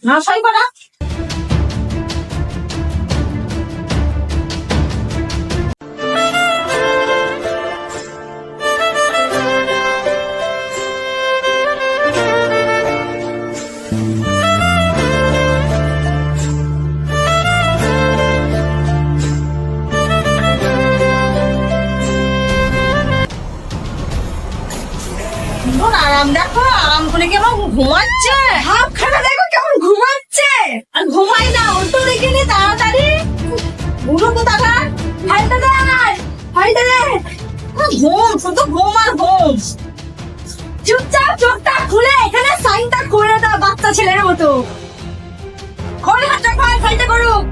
না সই করা। আরাম দেখো, আরাম করে কেমন ঘুমাচ্ছে। হাফখানা দেখো কেমন ঘুমাচ্ছে। আর ঘুমাই না, ওর তো দেখে নি তাড়াতাড়ি। বুড়ো তো টাকা ফাইলটা দে, ফাইলটা দে। ঘুম, শুধু ঘুম আর ঘুম। চুপচাপ চোখটা খুলে এখানে সাইনটা করে দাও বাচ্চা ছেলের মতো। খোল হাতটা, খোল ফাইলটা করুক।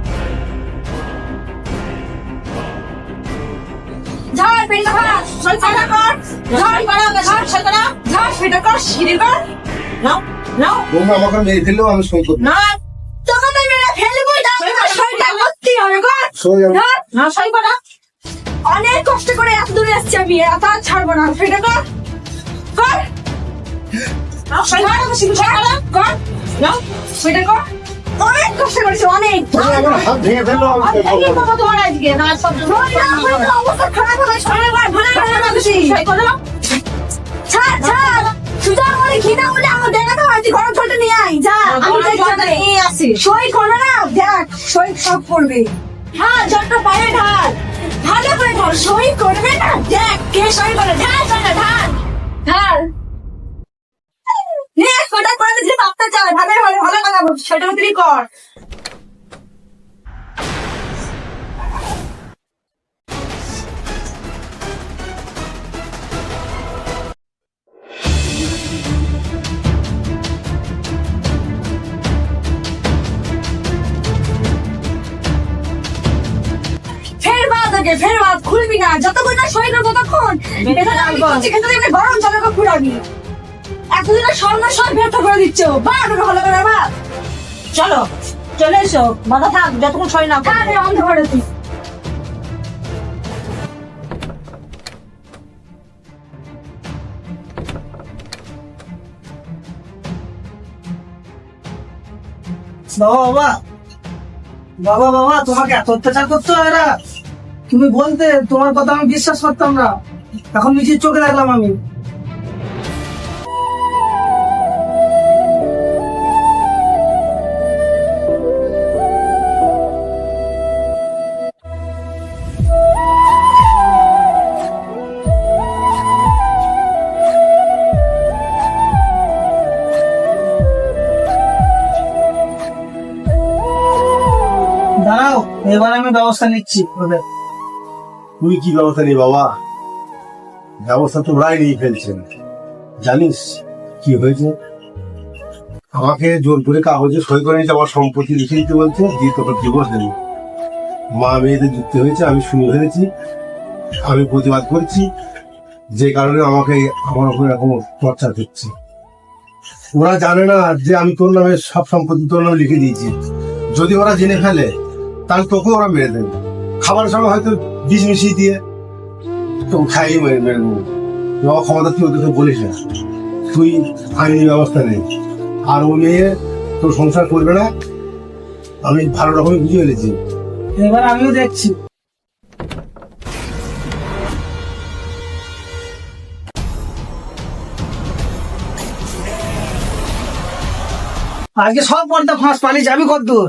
ঝাড় পেনটা কর, সই ফাটা কর। ঝাড় পাড়া, ঝাড় সই করা, ঝাড় ফেটা কর, সিঁড়ি কর। নাও নাও। বৌমা আমাকে মেরে ফেললেও আমি সই করবো না, তোকে তো মেরে ফেলবো। সইটা করতেই হবে, কর। না সই করা। অনেক কষ্ট করে এত দূরে আসছি আমি, এত আর ছাড়বো না। ফেটা কর, কর। নাও সই কর, সই করা, কর। নাও ফেটা কর। অনেক কষ্ট করেছি, অনেক। হাত ভেঙে ফেললো আমি সই করবো না। তোমার আজকে না সব অবস্থা খারাপ হবে। সই করো। ছাড় ছাড়, সুজা করে ঘৃণা বলে আমার দেখাতে হয়েছে। গরম জলটা নিয়ে আই, যা। আমি নিয়ে আসি। সই করবে না, দেখ সই সব করবে। হ্যাঁ, জলটা পায়ে ঢাল, ভালো করে ঢাল। সই করবে না, দেখ কে সই করে। ঢাল জলটা, ঢাল ঢাল। নে ওটা করে দিলে বাপটা চায়। ভালো ভালো ভালো কথা বল, সেটা তুই কর। ফের বাদ খুলবি না, যতক্ষণ না সই করবো ততক্ষণ। গরম জলে খুলাবি। এতদিন স্বর্ণ সব ব্যর্থ করে দিচ্ছ। ভালো করে আবার চলো, চলে এসো। বাধা থাক, যতক্ষণ সই না অন্ধ করে তুই। বাবা বাবা বাবা বাবা, তোমাকে এত অত্যাচার করতো এরা। তুমি বলতে, তোমার কথা আমি বিশ্বাস করতাম না। এখন নিজের চোখে দেখলাম আমি। দাঁড়াও, এবার আমি ব্যবস্থা নিচ্ছি ওদের। তুই কি ব্যবস্থা নেই বাবা? ব্যবস্থা তোমরাই নিয়ে ফেলছেন। জানিস কি হয়েছে? আমাকে জোর করে কাগজে সই করে নিতে, আমার সম্পত্তি লিখে দিতে বলছে, দিয়ে তোকে ডিভোর্স দেবো। মা মেয়েদের যুক্ত হয়েছে, আমি শুনে ফেলেছি। আমি প্রতিবাদ করছি, যে কারণে আমাকে আমার উপর এরকম টর্চার দিচ্ছে। ওরা জানে না যে আমি তোর নামে সব সম্পত্তি তোর নামে লিখে দিয়েছি। যদি ওরা জেনে ফেলে তাহলে তোকে ওরা মেরে দেবে। খাবারের সঙ্গে হয়তো বিষ মিশিয়ে দিয়ে তো খাইয়ে মেরে দেবো। তোমার ক্ষমতা তুই ওদেরকে বলিস না। তুই আইনি ব্যবস্থা নেই। আর ও মেয়ে তোর সংসার করবে না, আমি ভালো রকমই বুঝে ফেলেছি। এবার আমিও দেখছি। আজকে সব পর্দা ফাঁস, পালিয়ে যাবি কতদূর?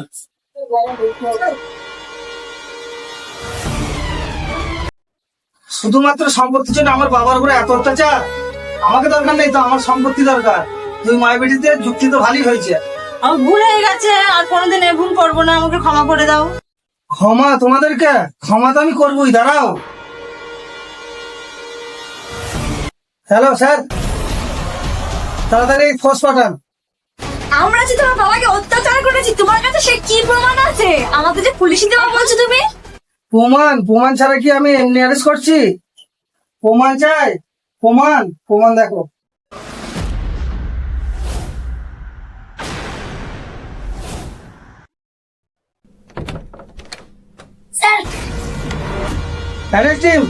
শুধুমাত্র সম্পত্তির জন্য আমার বাবার উপরে এত অত্যাচার? আমাকে দরকার নেই তো, আমার সম্পত্তি দরকার। তুই মায়ের বেটিতে যুক্তি তো ভালোই হয়েছে। আমার ভুল হয়ে গেছে, আর কোনোদিন এ ভুল করবো না। আমাকে ক্ষমা করে দাও। ক্ষমা তোমাদেরকে? ক্ষমা তো আমি করবোই, দাঁড়াও। হ্যালো স্যার, তাড়াতাড়ি ফোর্স পাঠান। আমরা যে তোমার বাবাকে অত্যাচার করেছি, তোমার কাছে সে কি প্রমাণ আছে? আমাদের যে পুলিশে দেওয়া বলছো তুমি। প্রমাণ ছাড়া কি আমি এমনি অ্যারেস্ট করছি? প্রমাণ চাই, প্রমাণ দেখো। Sir arrest team.